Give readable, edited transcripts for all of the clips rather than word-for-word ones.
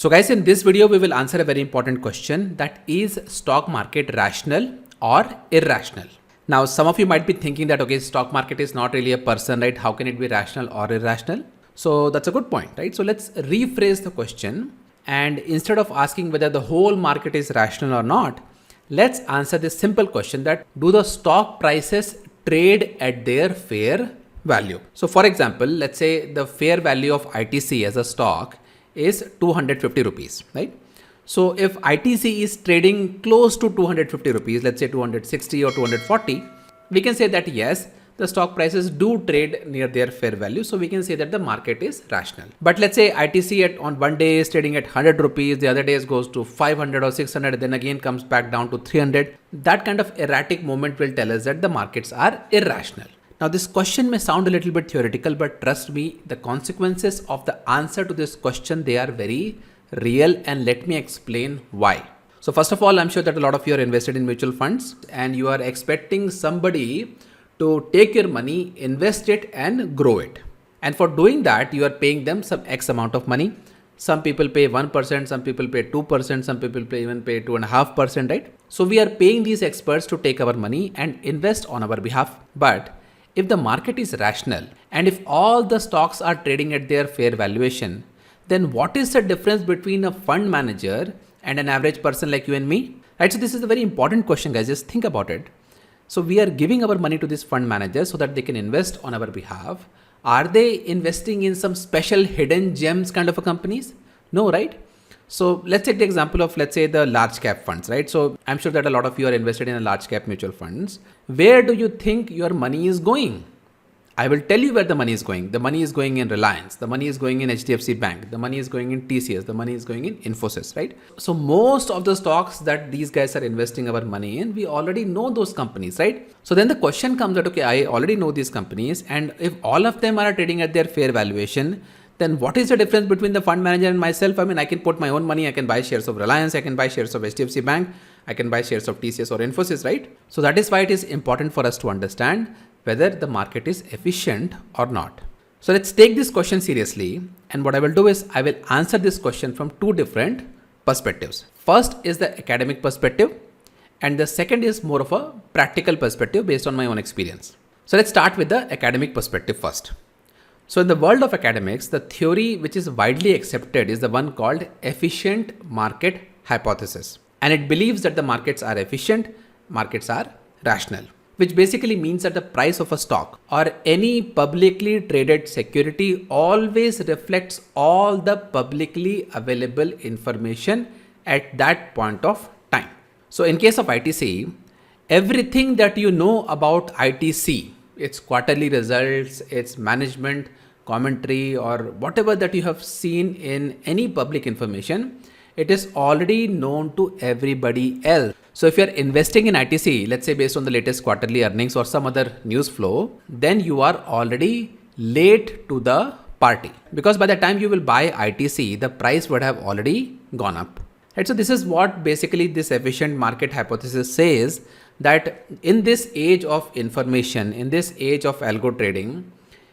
So guys, in this video, we will answer a very important question, that is stock market rational or irrational? Now, some of you might be thinking that, okay, stock market is not really a person, right? How can it be rational or irrational? So that's a good point, right? So let's rephrase the question. And instead of asking whether the whole market is rational or not, let's answer this simple question, that do the stock prices trade at their fair value? So for example, let's say the fair value of ITC as a stock is 250 rupees, right? So if ITC is trading close to 250 rupees, let's say 260 or 240, we can say that yes, the stock prices do trade near their fair value. So we can say that the market is rational. But let's say ITC on one day is trading at 100 rupees, the other days goes to 500 or 600, then again comes back down to 300. That kind of erratic movement will tell us that the markets are irrational. Now this question may sound a little bit theoretical, but trust me, the consequences of the answer to this question, they are very real, and let me explain why. So first of all, I'm sure that a lot of you are invested in mutual funds and you are expecting somebody to take your money, invest it and grow it. And for doing that, you are paying them some X amount of money. Some people pay 1%, some people pay 2%, some people even pay 2.5%, right? So we are paying these experts to take our money and invest on our behalf. But if the market is rational and if all the stocks are trading at their fair valuation, then what is the difference between a fund manager and an average person like you and me? Right? So this is a very important question, guys. Just think about it. So we are giving our money to this fund manager so that they can invest on our behalf. Are they investing in some special hidden gems kind of a companies? No, right? So let's take the example of, let's say, the large cap funds, right? So I'm sure that a lot of you are invested in a large cap mutual funds. Where do you think your money is going? I will tell you where the money is going. The money is going in Reliance. The money is going in HDFC Bank. The money is going in TCS. The money is going in Infosys, right? So most of the stocks that these guys are investing our money in, we already know those companies, right? So then the question comes that, okay, I already know these companies, and if all of them are trading at their fair valuation, then what is the difference between the fund manager and myself? I mean, I can put my own money. I can buy shares of Reliance. I can buy shares of HDFC Bank. I can buy shares of TCS or Infosys, right? So that is why it is important for us to understand whether the market is efficient or not. So let's take this question seriously. And what I will do is I will answer this question from two different perspectives. First is the academic perspective, and the second is more of a practical perspective based on my own experience. So let's start with the academic perspective first. So in the world of academics, the theory which is widely accepted is the one called efficient market hypothesis. And it believes that the markets are efficient, markets are rational, which basically means that the price of a stock or any publicly traded security always reflects all the publicly available information at that point of time. So in case of ITC, everything that you know about ITC, its quarterly results, its management commentary, or whatever that you have seen in any public information, it is already known to everybody else. So if you're investing in ITC, let's say based on the latest quarterly earnings or some other news flow, then you are already late to the party, because by the time you will buy ITC, the price would have already gone up. Right? So this is what basically this efficient market hypothesis says, that in this age of information, in this age of algo trading,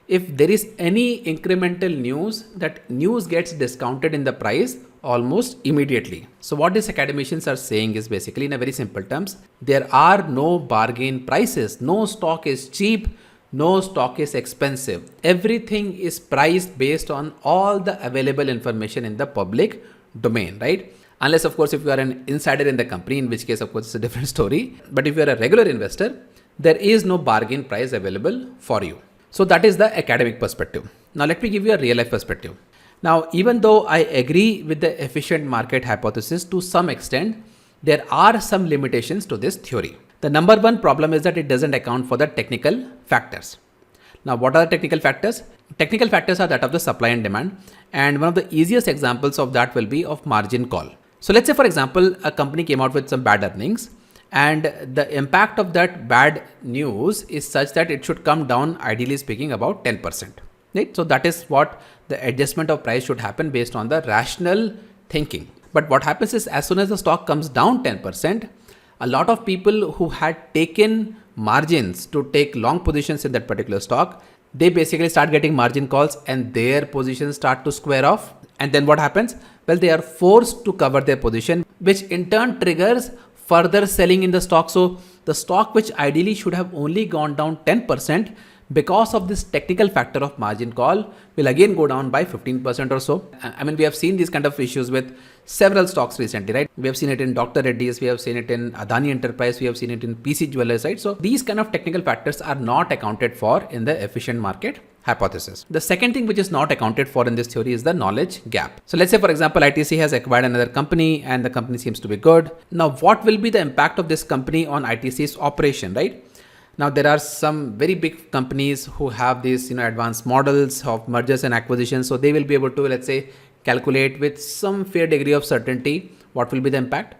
if there is any incremental news, that news gets discounted in the price almost immediately. So what these academicians are saying is basically, in a very simple terms, there are no bargain prices. No stock is cheap. No stock is expensive. Everything is priced based on all the available information in the public domain, right? Unless, of course, if you are an insider in the company, in which case, of course, it's a different story. But if you are a regular investor, there is no bargain price available for you. So that is the academic perspective. Now, let me give you a real life perspective. Now, even though I agree with the efficient market hypothesis to some extent, there are some limitations to this theory. The number one problem is that it doesn't account for the technical factors. Now, what are the technical factors? Technical factors are that of the supply and demand. And one of the easiest examples of that will be of margin call. So let's say, for example, a company came out with some bad earnings, and the impact of that bad news is such that it should come down, ideally speaking, about 10%. Right? So that is what the adjustment of price should happen based on the rational thinking. But what happens is, as soon as the stock comes down 10%, a lot of people who had taken margins to take long positions in that particular stock, they basically start getting margin calls and their positions start to square off. And then what happens? Well, they are forced to cover their position, which in turn triggers further selling in the stock. So the stock, which ideally should have only gone down 10%, because of this technical factor of margin call, will again go down by 15% or so. I mean, we have seen these kind of issues with several stocks recently, right? We have seen it in Dr. Reddy's, we have seen it in Adani Enterprise, we have seen it in PC Jewelers, right? So these kind of technical factors are not accounted for in the efficient market hypothesis. The second thing which is not accounted for in this theory is the knowledge gap. So let's say, for example, ITC has acquired another company and the company seems to be good. Now, what will be the impact of this company on ITC's operation, right? Now, there are some very big companies who have these, advanced models of mergers and acquisitions. So they will be able to, let's say, calculate with some fair degree of certainty what will be the impact.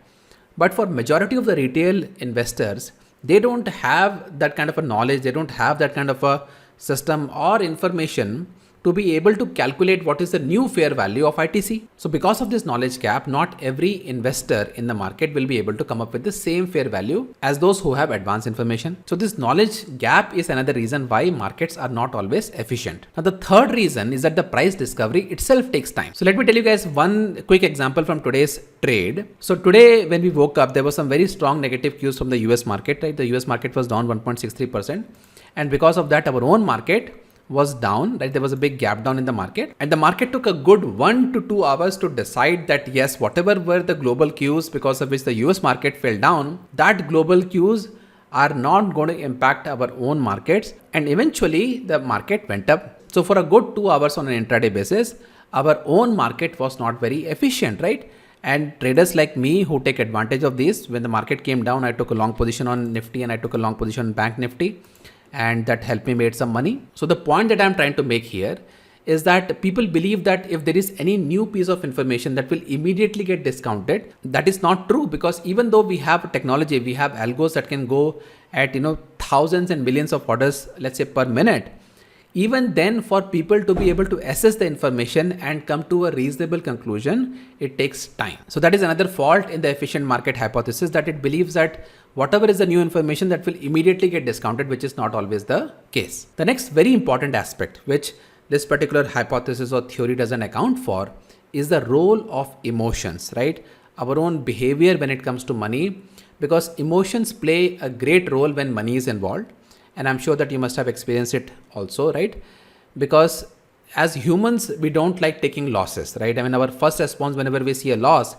But for majority of the retail investors, they don't have that kind of a knowledge. They don't have that kind of a system or information to be able to calculate what is the new fair value of ITC. So because of this knowledge gap, not every investor in the market will be able to come up with the same fair value as those who have advanced information. So this knowledge gap is another reason why markets are not always efficient. Now the third reason is that the price discovery itself takes time. So let me tell you guys one quick example from today's trade. So today when we woke up, there was some very strong negative cues from the US market, right? The US market was down 1.63%. And because of that, our own market was down, right? There was a big gap down in the market, and the market took a good 1 to 2 hours to decide that yes, whatever were the global cues because of which the US market fell down, that global cues are not going to impact our own markets, and eventually the market went up. So for a good 2 hours on an intraday basis, our own market was not very efficient, right? And traders like me who take advantage of this, when the market came down, I took a long position on Nifty and I took a long position on Bank Nifty, and that helped me make some money. So the point that I'm trying to make here is that people believe that if there is any new piece of information that will immediately get discounted. That is not true, because even though we have technology, we have algos that can go at thousands and millions of orders, let's say per minute. Even then, for people to be able to assess the information and come to a reasonable conclusion, it takes time. So that is another fault in the efficient market hypothesis, that it believes that whatever is the new information that will immediately get discounted, which is not always the case. The next very important aspect, which this particular hypothesis or theory doesn't account for, is the role of emotions, right? Our own behavior when it comes to money, because emotions play a great role when money is involved. And I'm sure that you must have experienced it also, right? Because as humans, we don't like taking losses, right? I mean, our first response whenever we see a loss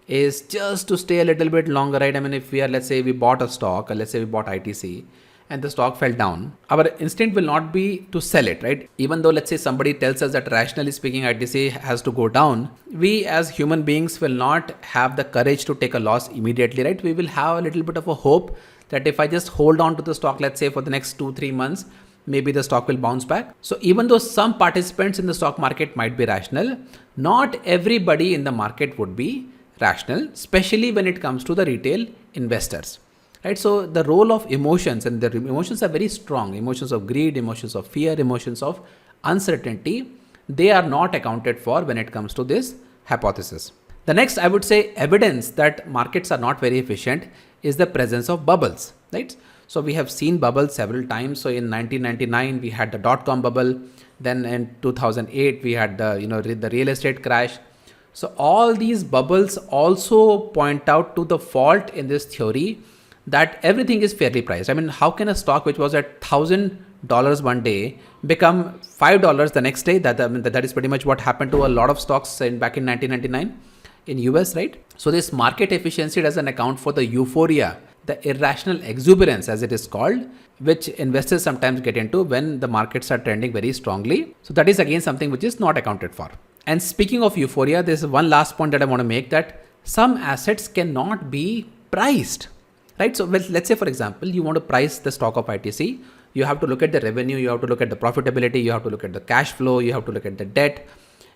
is just to stay a little bit longer, right? I mean, if we are, let's say we bought a stock, or let's say we bought ITC and the stock fell down, our instinct will not be to sell it, right? Even though, let's say somebody tells us that rationally speaking, ITC has to go down, we as human beings will not have the courage to take a loss immediately, right? We will have a little bit of a hope that if I just hold on to the stock, let's say for the next 2-3 months, maybe the stock will bounce back. So even though some participants in the stock market might be rational, not everybody in the market would be rational, especially when it comes to the retail investors, right? So the role of emotions, and the emotions are very strong, emotions of greed, emotions of fear, emotions of uncertainty, they are not accounted for when it comes to this hypothesis. The next, I would say, evidence that markets are not very efficient is the presence of bubbles, right? So we have seen bubbles several times. So in 1999, we had the dot-com bubble. Then in 2008, we had the real estate crash. So all these bubbles also point out to the fault in this theory that everything is fairly priced. I mean, how can a stock which was at $1,000 one day become $5 the next day? That is pretty much what happened to a lot of stocks back in 1999 in US, right? So this market efficiency doesn't account for the euphoria, the irrational exuberance as it is called, which investors sometimes get into when the markets are trending very strongly. So that is again something which is not accounted for. And speaking of euphoria, there's one last point that I want to make, that some assets cannot be priced, right? So let's say, for example, you want to price the stock of ITC. You have to look at the revenue, you have to look at the profitability, you have to look at the cash flow, you have to look at the debt,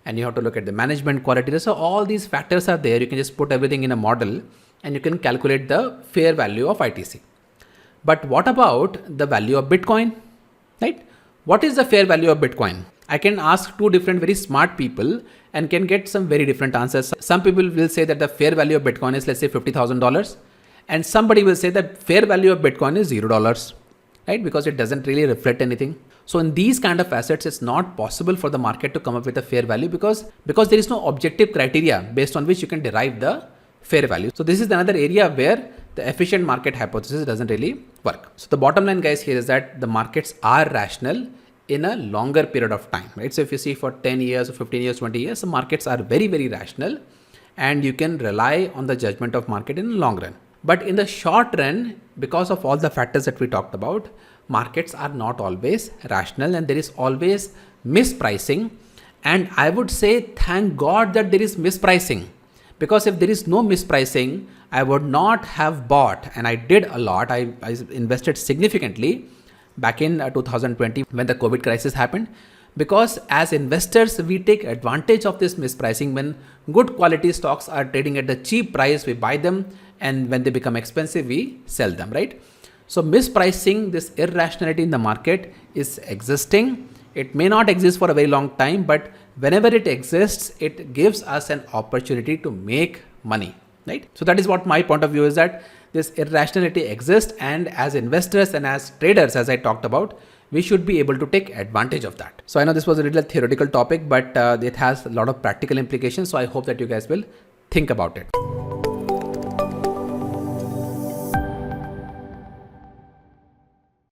and you have to look at the management quality. So all these factors are there. You can just put everything in a model and you can calculate the fair value of ITC. But what about the value of Bitcoin, right? What is the fair value of Bitcoin? I can ask two different very smart people and can get some very different answers. Some people will say that the fair value of Bitcoin is, let's say, $50,000. And somebody will say that fair value of Bitcoin is $0, right? Because it doesn't really reflect anything. So in these kind of assets, it's not possible for the market to come up with a fair value because there is no objective criteria based on which you can derive the fair value. So this is another area where the efficient market hypothesis doesn't really work. So the bottom line, guys, here is that the markets are rational in a longer period of time, right? So if you see for 10 years or 15 years, 20 years, the markets are very, very rational and you can rely on the judgment of market in the long run. But in the short run, because of all the factors that we talked about, markets are not always rational and there is always mispricing. And I would say, thank God that there is mispricing, because if there is no mispricing, I would not have bought, and I did a lot. I invested significantly back in 2020 when the COVID crisis happened, because as investors, we take advantage of this mispricing. When good quality stocks are trading at a cheap price, we buy them, and when they become expensive, we sell them, right? So mispricing, this irrationality in the market is existing. It may not exist for a very long time, but whenever it exists, it gives us an opportunity to make money, right? So that is what my point of view is, that this irrationality exists, and as investors and as traders, as I talked about, we should be able to take advantage of that. So I know this was a little theoretical topic, but it has a lot of practical implications. So I hope that you guys will think about it.